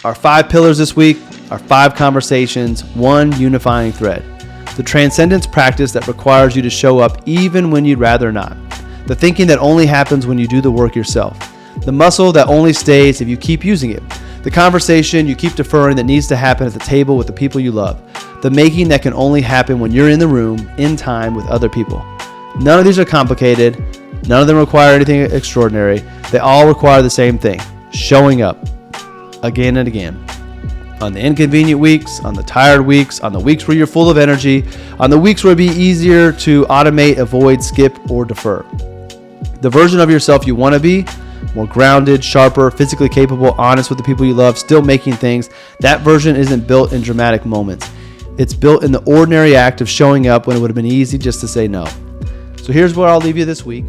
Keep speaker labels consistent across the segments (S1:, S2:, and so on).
S1: Our 5 pillars this week are 5 conversations, 1 unifying thread. The transcendence practice that requires you to show up even when you'd rather not. The thinking that only happens when you do the work yourself. The muscle that only stays if you keep using it. The conversation you keep deferring that needs to happen at the table with the people you love. The making that can only happen when you're in the room, in time with other people. None of these are complicated. None of them require anything extraordinary. They all require the same thing, showing up again and again. On the inconvenient weeks, on the tired weeks, on the weeks where you're full of energy, on the weeks where it'd be easier to automate, avoid, skip, or defer. The version of yourself you want to be, more grounded, sharper, physically capable, honest with the people you love, still making things, that version isn't built in dramatic moments. It's built in the ordinary act of showing up when it would have been easy just to say no. So here's where I'll leave you this week.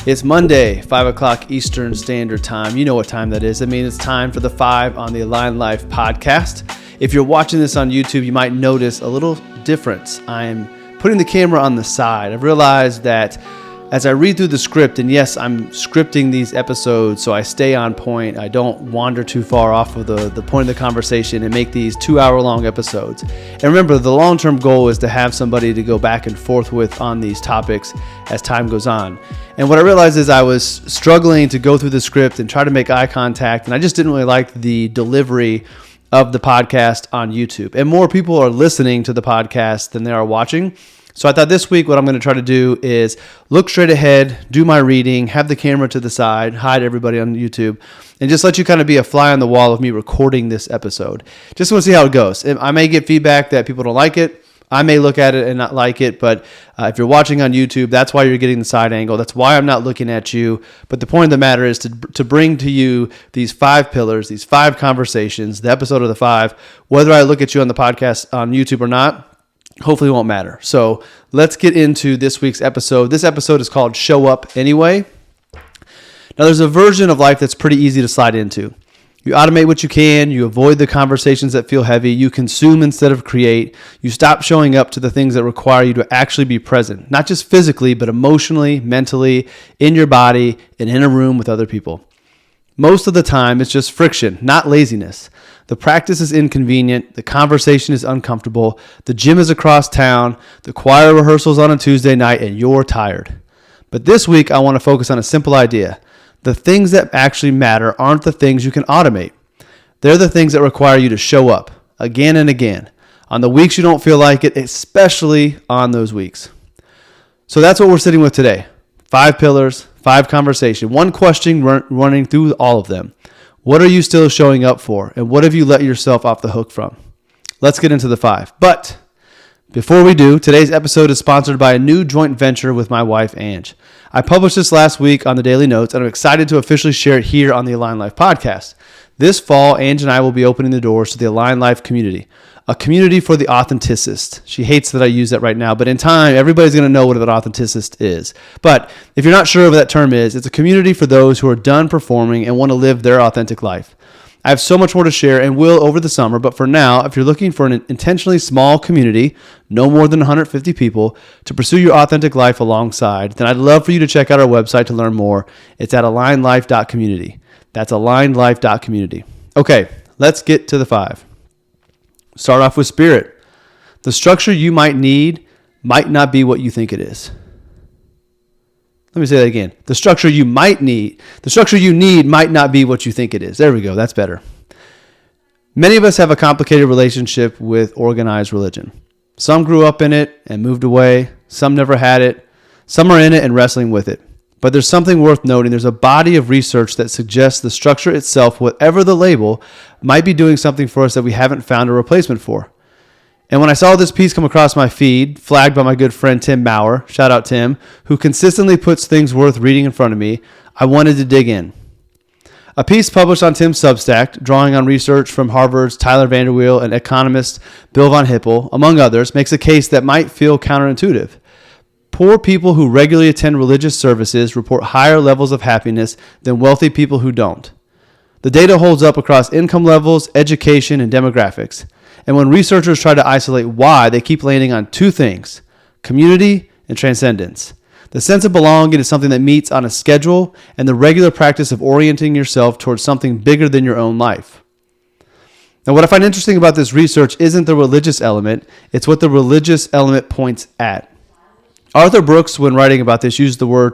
S1: It's Monday, 5 o'clock Eastern Standard Time. You know what time that is. I mean, it's time for the 5 on the AlignedLife podcast. If you're watching this on YouTube, you might notice a little difference. I'm putting the camera on the side. I've realized that as I read through the script, and yes, I'm scripting these episodes so I stay on point. I don't wander too far off of the point of the conversation and make these 2-hour-long episodes. And remember, the long-term goal is to have somebody to go back and forth with on these topics as time goes on. And what I realized is I was struggling to go through the script and try to make eye contact, and I just didn't really like the delivery of the podcast on YouTube. And more people are listening to the podcast than they are watching. So I thought this week what I'm going to try to do is look straight ahead, do my reading, have the camera to the side, hide everybody on YouTube, and just let you kind of be a fly on the wall of me recording this episode. Just want to see how it goes. I may get feedback that people don't like it. I may look at it and not like it, but if you're watching on YouTube, that's why you're getting the side angle. That's why I'm not looking at you. But the point of the matter is to bring to you these 5 pillars, these 5 conversations, the episode of the 5, whether I look at you on the podcast on YouTube or not, hopefully it won't matter. So let's get into this week's episode. This episode is called Show Up Anyway. Now there's a version of life that's pretty easy to slide into. You automate what you can, you avoid the conversations that feel heavy, you consume instead of create, you stop showing up to the things that require you to actually be present, not just physically, but emotionally, mentally, in your body, and in a room with other people. Most of the time, it's just friction, not laziness. The practice is inconvenient, the conversation is uncomfortable, the gym is across town, the choir rehearsal's on a Tuesday night, and you're tired. But this week, I want to focus on a simple idea. The things that actually matter aren't the things you can automate. They're the things that require you to show up again and again on the weeks you don't feel like it, especially on those weeks. So that's what we're sitting with today. 5 pillars, 5 conversation, 1 question running through all of them. What are you still showing up for? And what have you let yourself off the hook from? Let's get into the 5. But before we do, today's episode is sponsored by a new joint venture with my wife, Ange. I published this last week on the Daily Notes, and I'm excited to officially share it here on the AlignedLife podcast. This fall, Ange and I will be opening the doors to the AlignedLife community, a community for the authenticist. She hates that I use that right now, but in time, everybody's going to know what an authenticist is. But if you're not sure what that term is, it's a community for those who are done performing and want to live their authentic life. I have so much more to share and will over the summer, but for now, if you're looking for an intentionally small community, no more than 150 people, to pursue your authentic life alongside, then I'd love for you to check out our website to learn more. It's at alignedlife.community. That's alignedlife.community. Okay, let's get to the 5. Start off with spirit. The structure you might need might not be what you think it is. Let me say that again. The structure you need might not be what you think it is. There we go. That's better. Many of us have a complicated relationship with organized religion. Some grew up in it and moved away. Some never had it. Some are in it and wrestling with it. But there's something worth noting. There's a body of research that suggests the structure itself, whatever the label, might be doing something for us that we haven't found a replacement for. And when I saw this piece come across my feed, flagged by my good friend Tim Maurer, shout out Tim, who consistently puts things worth reading in front of me, I wanted to dig in. A piece published on Tim's Substack, drawing on research from Harvard's Tyler Vanderweel and economist Bill von Hippel, among others, makes a case that might feel counterintuitive. Poor people who regularly attend religious services report higher levels of happiness than wealthy people who don't. The data holds up across income levels, education, and demographics. And when researchers try to isolate why, they keep landing on 2 things: community and transcendence. The sense of belonging is something that meets on a schedule and the regular practice of orienting yourself towards something bigger than your own life. Now, what I find interesting about this research isn't the religious element, it's what the religious element points at. Arthur Brooks, when writing about this, uses the word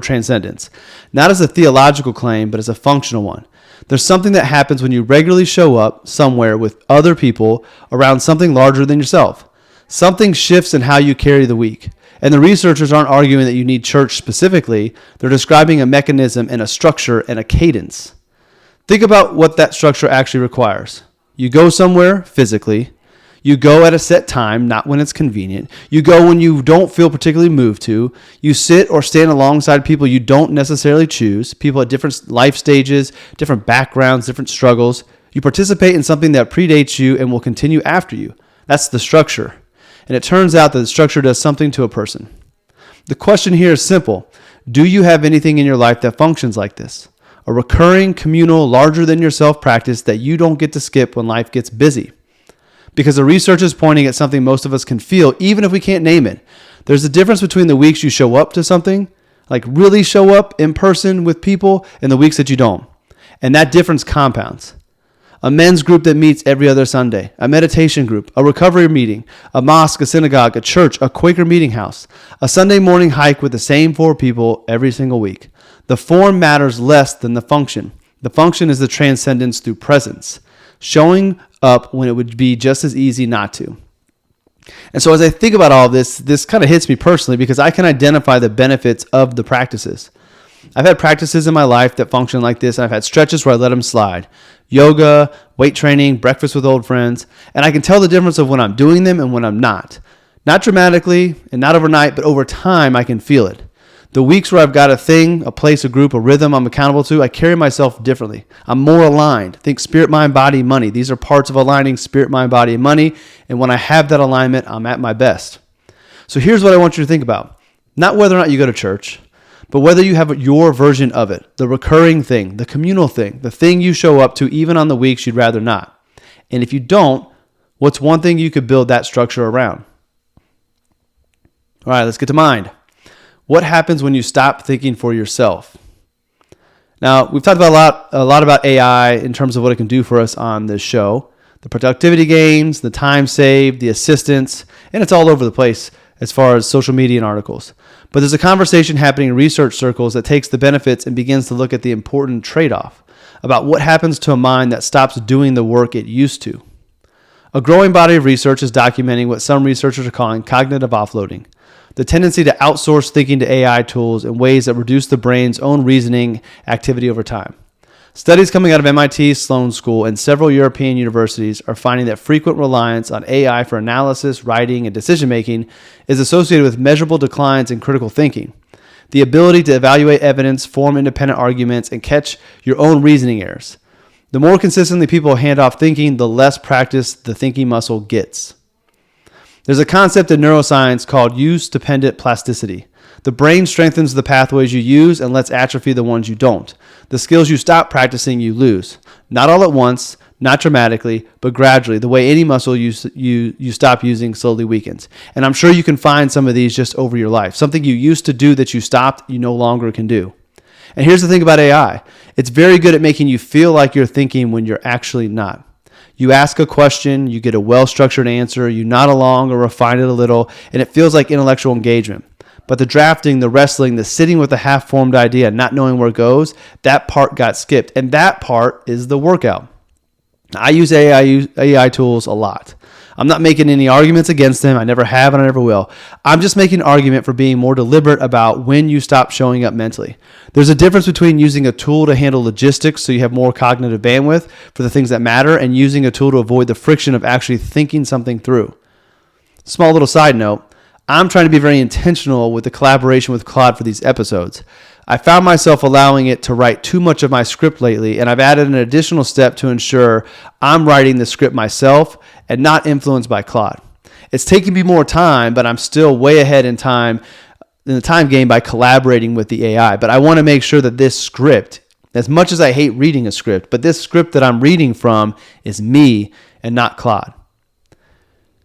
S1: transcendence, not as a theological claim, but as a functional one. There's something that happens when you regularly show up somewhere with other people around something larger than yourself. Something shifts in how you carry the week. And the researchers aren't arguing that you need church specifically. They're describing a mechanism and a structure and a cadence. Think about what that structure actually requires. You go somewhere physically. You go at a set time, not when it's convenient. You go when you don't feel particularly moved to. You sit or stand alongside people you don't necessarily choose, people at different life stages, different backgrounds, different struggles. You participate in something that predates you and will continue after you. That's the structure. And it turns out that the structure does something to a person. The question here is simple. Do you have anything in your life that functions like this? A recurring, communal, larger than yourself practice that you don't get to skip when life gets busy. Because the research is pointing at something most of us can feel, even if we can't name it. There's a difference between the weeks you show up to something, like really show up in person with people, and the weeks that you don't. And that difference compounds. A men's group that meets every other Sunday, a meditation group, a recovery meeting, a mosque, a synagogue, a church, a Quaker meeting house, a Sunday morning hike with the same 4 people every single week. The form matters less than the function. The function is the transcendence through presence. Showing up when it would be just as easy not to. And so as I think about all this kind of hits me personally because I can identify the benefits of the practices. I've had practices in my life that function like this, and I've had stretches where I let them slide. Yoga, weight training, breakfast with old friends, and I can tell the difference of when I'm doing them and when I'm not. Not dramatically and not overnight, but over time I can feel it. The weeks where I've got a thing, a place, a group, a rhythm I'm accountable to, I carry myself differently. I'm more aligned. Think spirit, mind, body, money. These are parts of aligning spirit, mind, body, and money. And when I have that alignment, I'm at my best. So here's what I want you to think about. Not whether or not you go to church, but whether you have your version of it, the recurring thing, the communal thing, the thing you show up to even on the weeks you'd rather not. And if you don't, what's one thing you could build that structure around? All right, let's get to mind. What happens when you stop thinking for yourself? Now, we've talked about a lot about AI in terms of what it can do for us on this show. The productivity gains, the time saved, the assistance, and it's all over the place as far as social media and articles. But there's a conversation happening in research circles that takes the benefits and begins to look at the important trade-off about what happens to a mind that stops doing the work it used to. A growing body of research is documenting what some researchers are calling cognitive offloading. The tendency to outsource thinking to AI tools in ways that reduce the brain's own reasoning activity over time. Studies coming out of MIT, Sloan School, and several European universities are finding that frequent reliance on AI for analysis, writing, and decision-making is associated with measurable declines in critical thinking. The ability to evaluate evidence, form independent arguments, and catch your own reasoning errors. The more consistently people hand off thinking, the less practice the thinking muscle gets. There's a concept in neuroscience called use-dependent plasticity. The brain strengthens the pathways you use and lets atrophy the ones you don't. The skills you stop practicing, you lose. Not all at once, not dramatically, but gradually. The way any muscle you stop using slowly weakens. And I'm sure you can find some of these just over your life. Something you used to do that you stopped, you no longer can do. And here's the thing about AI. It's very good at making you feel like you're thinking when you're actually not. You ask a question, you get a well-structured answer, you nod along or refine it a little, and it feels like intellectual engagement. But the drafting, the wrestling, the sitting with a half-formed idea, not knowing where it goes, that part got skipped. And that part is the workout. I use AI tools a lot. I'm not making any arguments against them. I never have and I never will. I'm just making an argument for being more deliberate about when you stop showing up mentally. There's a difference between using a tool to handle logistics so you have more cognitive bandwidth for the things that matter and using a tool to avoid the friction of actually thinking something through. Small little side note, I'm trying to be very intentional with the collaboration with Claude for these episodes. I found myself allowing it to write too much of my script lately, and I've added an additional step to ensure I'm writing the script myself and not influenced by Claude. It's taking me more time, but I'm still way ahead in the time game by collaborating with the AI. But I want to make sure that this script, as much as I hate reading a script, but this script that I'm reading from is me and not Claude.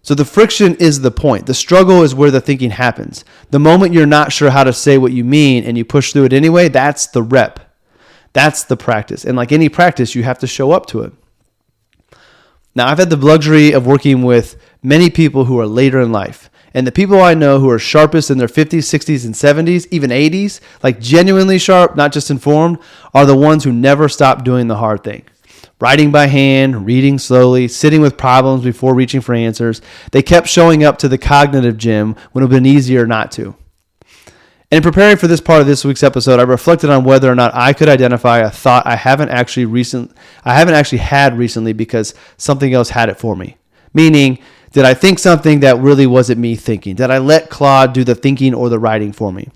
S1: So the friction is the point. The struggle is where the thinking happens. The moment you're not sure how to say what you mean and you push through it anyway, that's the rep. That's the practice. And like any practice, you have to show up to it. Now, I've had the luxury of working with many people who are later in life. And the people I know who are sharpest in their 50s, 60s, and 70s, even 80s, like genuinely sharp, not just informed, are the ones who never stop doing the hard thing. Writing by hand, reading slowly, sitting with problems before reaching for answers. They kept showing up to the cognitive gym when it would have been easier not to. And in preparing for this part of this week's episode, I reflected on whether or not I could identify a thought I haven't actually had recently because something else had it for me. Meaning, did I think something that really wasn't me thinking? Did I let Claude do the thinking or the writing for me?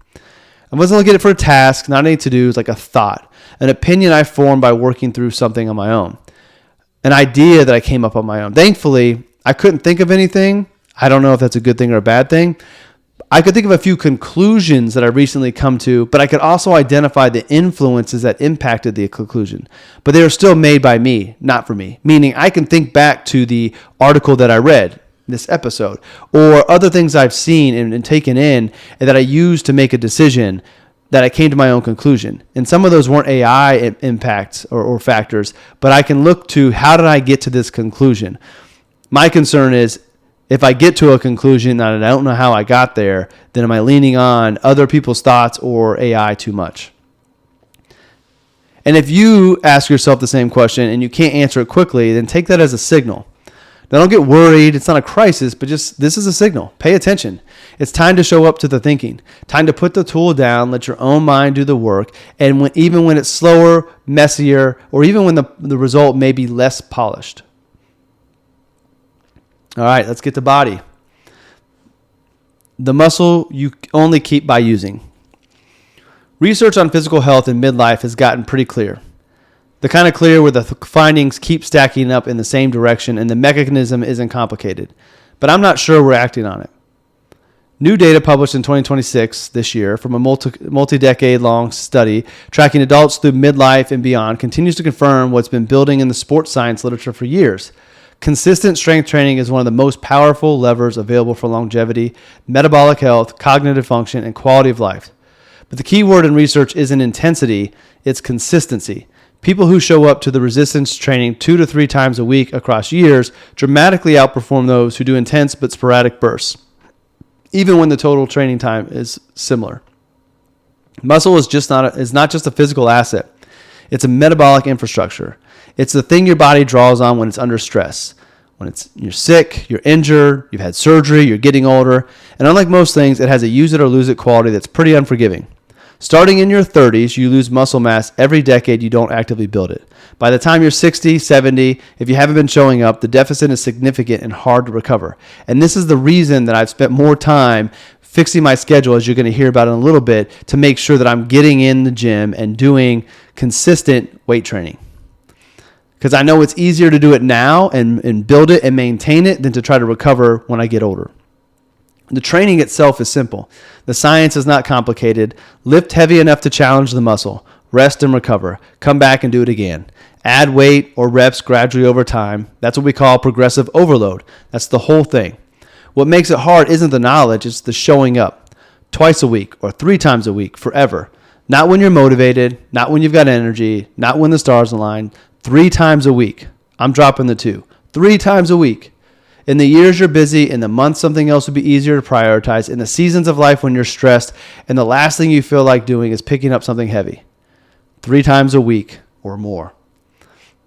S1: I wasn't looking at it for a task, not any to-dos, like a thought, an opinion I formed by working through something on my own, an idea that I came up on my own. Thankfully, I couldn't think of anything. I don't know if that's a good thing or a bad thing. I could think of a few conclusions that I recently come to, but I could also identify the influences that impacted the conclusion. But they were still made by me, not for me. Meaning I can think back to the article that I read, this episode, or other things I've seen and taken in and that I used to make a decision that I came to my own conclusion. And some of those weren't AI impacts or factors, but I can look to how did I get to this conclusion? My concern is, if I get to a conclusion and I don't know how I got there, then am I leaning on other people's thoughts or AI too much? And if you ask yourself the same question and you can't answer it quickly, then take that as a signal. Now don't get worried. It's not a crisis, but just this is a signal. Pay attention. It's time to show up to the thinking. Time to put the tool down, let your own mind do the work. And even when it's slower, messier, or even when the result may be less polished. All right, let's get to body. The muscle you only keep by using. Research on physical health in midlife has gotten pretty clear. The kind of clear where the findings keep stacking up in the same direction and the mechanism isn't complicated. But I'm not sure we're acting on it. New data published in 2026 this year from a multi-decade-long study tracking adults through midlife and beyond continues to confirm what's been building in the sports science literature for years. Consistent strength training is one of the most powerful levers available for longevity, metabolic health, cognitive function, and quality of life. But the key word in research isn't intensity, it's consistency. People who show up to the resistance training 2 to 3 times a week across years dramatically outperform those who do intense but sporadic bursts, even when the total training time is similar. Muscle is not just a physical asset. It's a metabolic infrastructure. It's the thing your body draws on when it's under stress. When you're sick, you're injured, you've had surgery, you're getting older. And unlike most things, it has a use it or lose it quality that's pretty unforgiving. Starting in your 30s, you lose muscle mass every decade you don't actively build it. By the time you're 60, 70, if you haven't been showing up, the deficit is significant and hard to recover. And this is the reason that I've spent more time fixing my schedule, as you're going to hear about in a little bit, to make sure that I'm getting in the gym and doing consistent weight training. Because I know it's easier to do it now and build it and maintain it than to try to recover when I get older. The training itself is simple. The science is not complicated. Lift heavy enough to challenge the muscle. Rest and recover. Come back and do it again. Add weight or reps gradually over time. That's what we call progressive overload. That's the whole thing. What makes it hard isn't the knowledge, it's the showing up. Twice a week or 3 times a week forever. Not when you're motivated, not when you've got energy, not when the stars align. 3 times a week. I'm dropping the 2. 3 times a week. In the years you're busy, in the months something else would be easier to prioritize, in the seasons of life when you're stressed, and the last thing you feel like doing is picking up something heavy. 3 times a week or more.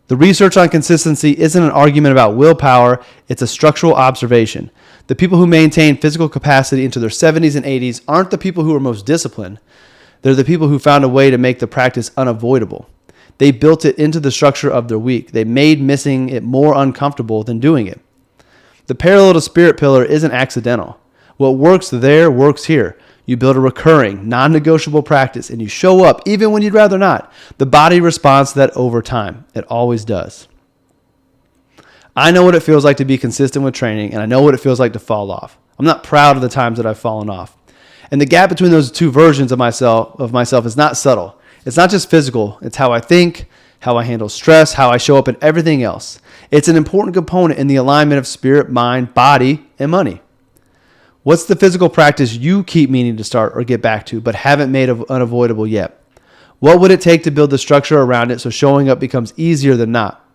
S1: The research on consistency isn't an argument about willpower, it's a structural observation. The people who maintain physical capacity into their 70s and 80s aren't the people who are most disciplined. They're the people who found a way to make the practice unavoidable. They built it into the structure of their week. They made missing it more uncomfortable than doing it. The parallel to spirit pillar isn't accidental. What works there works here. You build a recurring, non-negotiable practice and you show up even when you'd rather not. The body responds to that over time. It always does. I know what it feels like to be consistent with training, and I know what it feels like to fall off. I'm not proud of the times that I've fallen off. And the gap between those two versions of myself is not subtle. It's not just physical. It's how I think, how I handle stress, how I show up in everything else. It's an important component in the alignment of spirit, mind, body, and money. What's the physical practice you keep meaning to start or get back to, but haven't made unavoidable yet? What would it take to build the structure around it so showing up becomes easier than not?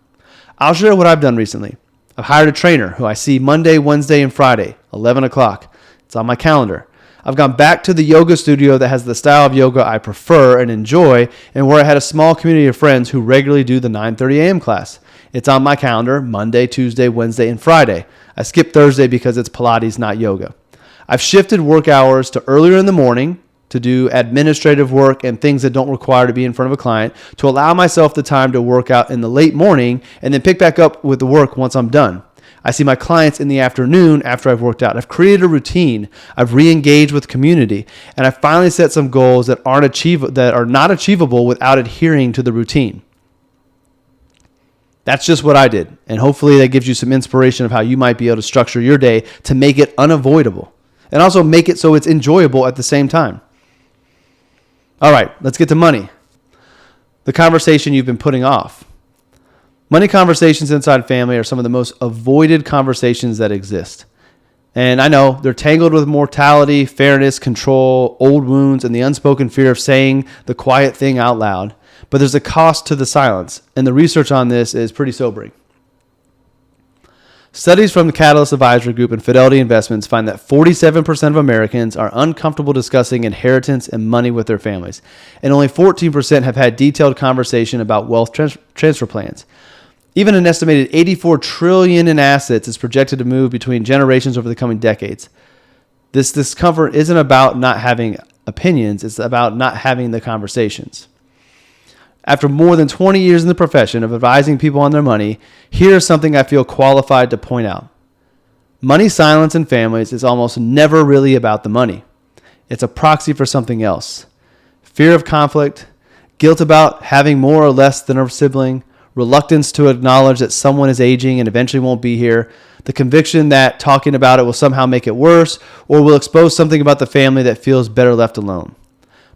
S1: I'll share what I've done recently. I've hired a trainer who I see Monday, Wednesday, and Friday, 11 o'clock. It's on my calendar. I've gone back to the yoga studio that has the style of yoga I prefer and enjoy, and where I had a small community of friends who regularly do the 9:30 a.m. class. It's on my calendar Monday, Tuesday, Wednesday, and Friday. I skip Thursday because it's Pilates, not yoga. I've shifted work hours to earlier in the morning to do administrative work and things that don't require to be in front of a client, to allow myself the time to work out in the late morning and then pick back up with the work once I'm done. I see my clients in the afternoon after I've worked out. I've created a routine. I've re-engaged with community, and I finally set some goals that are not achievable without adhering to the routine. That's just what I did, and hopefully that gives you some inspiration of how you might be able to structure your day to make it unavoidable and also make it so it's enjoyable at the same time. All right, let's get to money. The conversation you've been putting off. Money conversations inside family are some of the most avoided conversations that exist. And I know they're tangled with mortality, fairness, control, old wounds, and the unspoken fear of saying the quiet thing out loud. But there's a cost to the silence, and the research on this is pretty sobering. Studies from the Catalyst Advisory Group and Fidelity Investments find that 47% of Americans are uncomfortable discussing inheritance and money with their families, and only 14% have had detailed conversation about wealth transfer plans. Even an estimated $84 trillion in assets is projected to move between generations over the coming decades. This discomfort isn't about not having opinions, it's about not having the conversations. After more than 20 years in the profession of advising people on their money, here's something I feel qualified to point out. Money silence in families is almost never really about the money. It's a proxy for something else. Fear of conflict, guilt about having more or less than a sibling, reluctance to acknowledge that someone is aging and eventually won't be here, the conviction that talking about it will somehow make it worse or will expose something about the family that feels better left alone.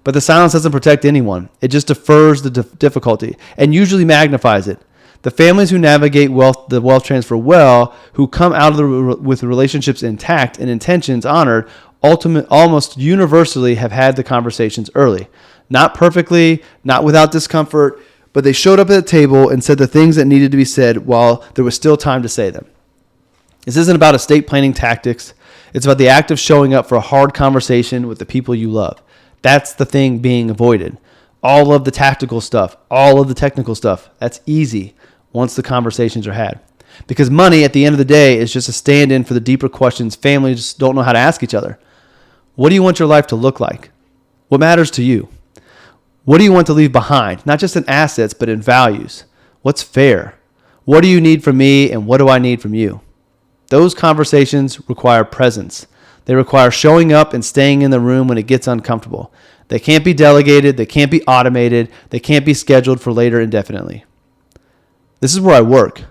S1: But the silence doesn't protect anyone. It just defers the difficulty and usually magnifies it. The families who navigate the wealth transfer well, who come out of with relationships intact and intentions honored, almost universally have had the conversations early. Not perfectly, not without discomfort, but they showed up at the table and said the things that needed to be said while there was still time to say them. This isn't about estate planning tactics. It's about the act of showing up for a hard conversation with the people you love. That's the thing being avoided. All of the tactical stuff, all of the technical stuff, that's easy once the conversations are had. Because money, at the end of the day, is just a stand-in for the deeper questions families don't know how to ask each other. What do you want your life to look like? What matters to you? What do you want to leave behind? Not just in assets, but in values. What's fair? What do you need from me, and what do I need from you? Those conversations require presence. They require showing up and staying in the room when it gets uncomfortable. They can't be delegated. They can't be automated. They can't be scheduled for later indefinitely. This is where I work.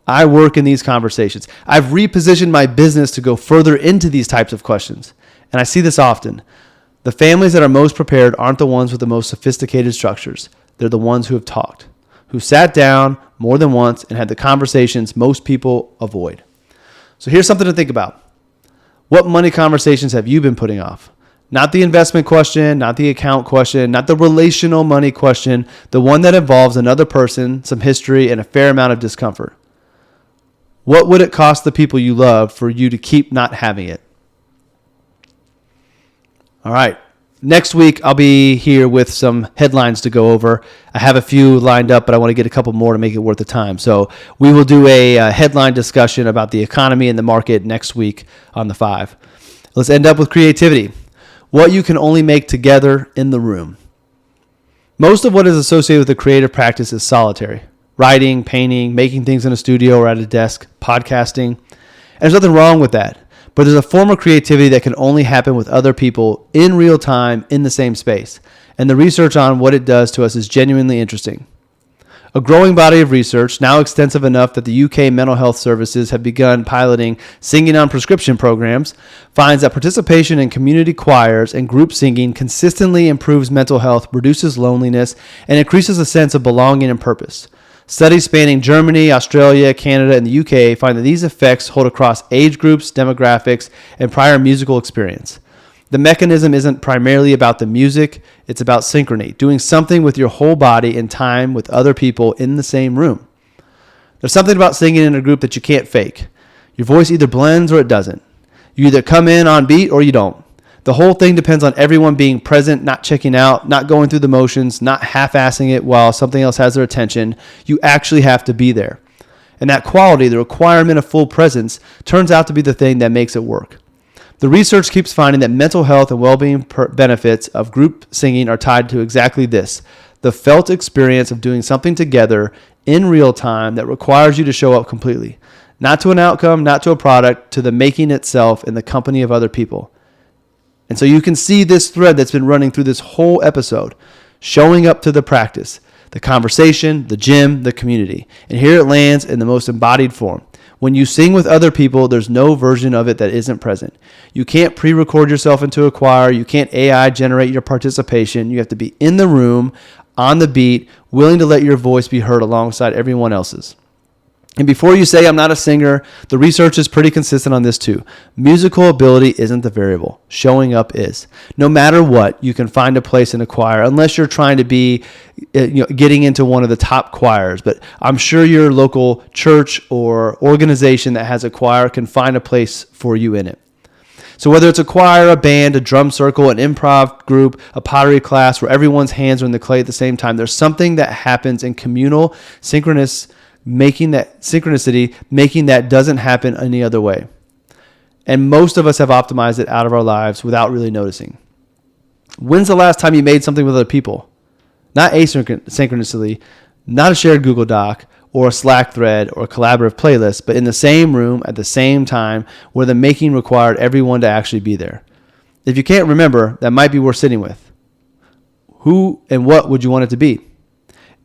S1: I work in these conversations. I've repositioned my business to go further into these types of questions. And I see this often. The families that are most prepared aren't the ones with the most sophisticated structures. They're the ones who have talked, who sat down more than once and had the conversations most people avoid. So here's something to think about. What money conversations have you been putting off? Not the investment question, not the account question, not the relational money question, the one that involves another person, some history, and a fair amount of discomfort. What would it cost the people you love for you to keep not having it? All right. Next week, I'll be here with some headlines to go over. I have a few lined up, but I want to get a couple more to make it worth the time. So we will do a headline discussion about the economy and the market next week on the 5. Let's end up with creativity. What you can only make together in the room. Most of what is associated with the creative practice is solitary. Writing, painting, making things in a studio or at a desk, podcasting. And there's nothing wrong with that. But there's a form of creativity that can only happen with other people in real time in the same space. And the research on what it does to us is genuinely interesting. A growing body of research, now extensive enough that the UK Mental Health Services have begun piloting singing on prescription programs, finds that participation in community choirs and group singing consistently improves mental health, reduces loneliness, and increases a sense of belonging and purpose. Studies spanning Germany, Australia, Canada, and the UK find that these effects hold across age groups, demographics, and prior musical experience. The mechanism isn't primarily about the music, it's about synchrony, doing something with your whole body in time with other people in the same room. There's something about singing in a group that you can't fake. Your voice either blends or it doesn't. You either come in on beat or you don't. The whole thing depends on everyone being present, not checking out, not going through the motions, not half-assing it while something else has their attention. You actually have to be there. And that quality, the requirement of full presence, turns out to be the thing that makes it work. The research keeps finding that mental health and well-being benefits of group singing are tied to exactly this, the felt experience of doing something together in real time that requires you to show up completely. Not to an outcome, not to a product, to the making itself in the company of other people. And so you can see this thread that's been running through this whole episode, showing up to the practice, the conversation, the gym, the community. And here it lands in the most embodied form. When you sing with other people, there's no version of it that isn't present. You can't pre-record yourself into a choir. You can't AI generate your participation. You have to be in the room, on the beat, willing to let your voice be heard alongside everyone else's. And before you say I'm not a singer, the research is pretty consistent on this too. Musical ability isn't the variable. Showing up is. No matter what, you can find a place in a choir, unless you're trying to be getting into one of the top choirs. But I'm sure your local church or organization that has a choir can find a place for you in it. So whether it's a choir, a band, a drum circle, an improv group, a pottery class where everyone's hands are in the clay at the same time, there's something that happens in communal synchronicity, making that doesn't happen any other way. And most of us have optimized it out of our lives without really noticing. When's the last time you made something with other people? Not asynchronously, not a shared Google Doc or a Slack thread or a collaborative playlist, but in the same room at the same time where the making required everyone to actually be there. If you can't remember, that might be worth sitting with. Who and what would you want it to be?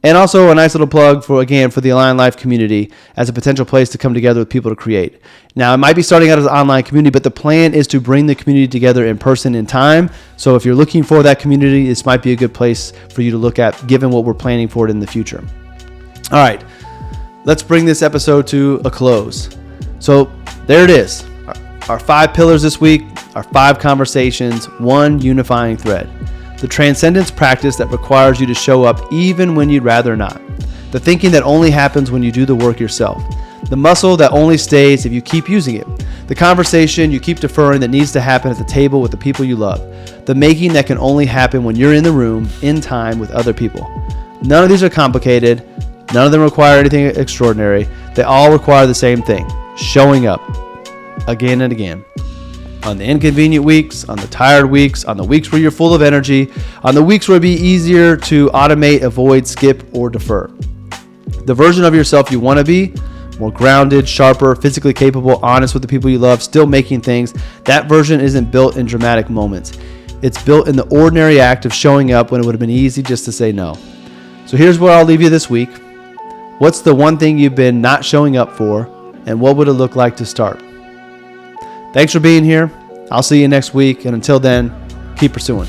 S1: And also a nice little plug for the AlignedLife community as a potential place to come together with people to create. Now, it might be starting out as an online community, but the plan is to bring the community together in person in time. So if you're looking for that community, this might be a good place for you to look at, given what we're planning for it in the future. All right, let's bring this episode to a close. So there it is. Our 5 pillars this week, our 5 conversations, one unifying thread. The transcendence practice that requires you to show up even when you'd rather not. The thinking that only happens when you do the work yourself. The muscle that only stays if you keep using it. The conversation you keep deferring that needs to happen at the table with the people you love. The making that can only happen when you're in the room, in time with other people. None of these are complicated. None of them require anything extraordinary. They all require the same thing, showing up again and again. On the inconvenient weeks, on the tired weeks, on the weeks where you're full of energy, on the weeks where it'd be easier to automate, avoid, skip, or defer. The version of yourself you want to be, more grounded, sharper, physically capable, honest with the people you love, still making things, that version isn't built in dramatic moments. It's built in the ordinary act of showing up when it would have been easy just to say no. So here's where I'll leave you this week. What's the one thing you've been not showing up for, and what would it look like to start? Thanks for being here. I'll see you next week. And until then, keep pursuing.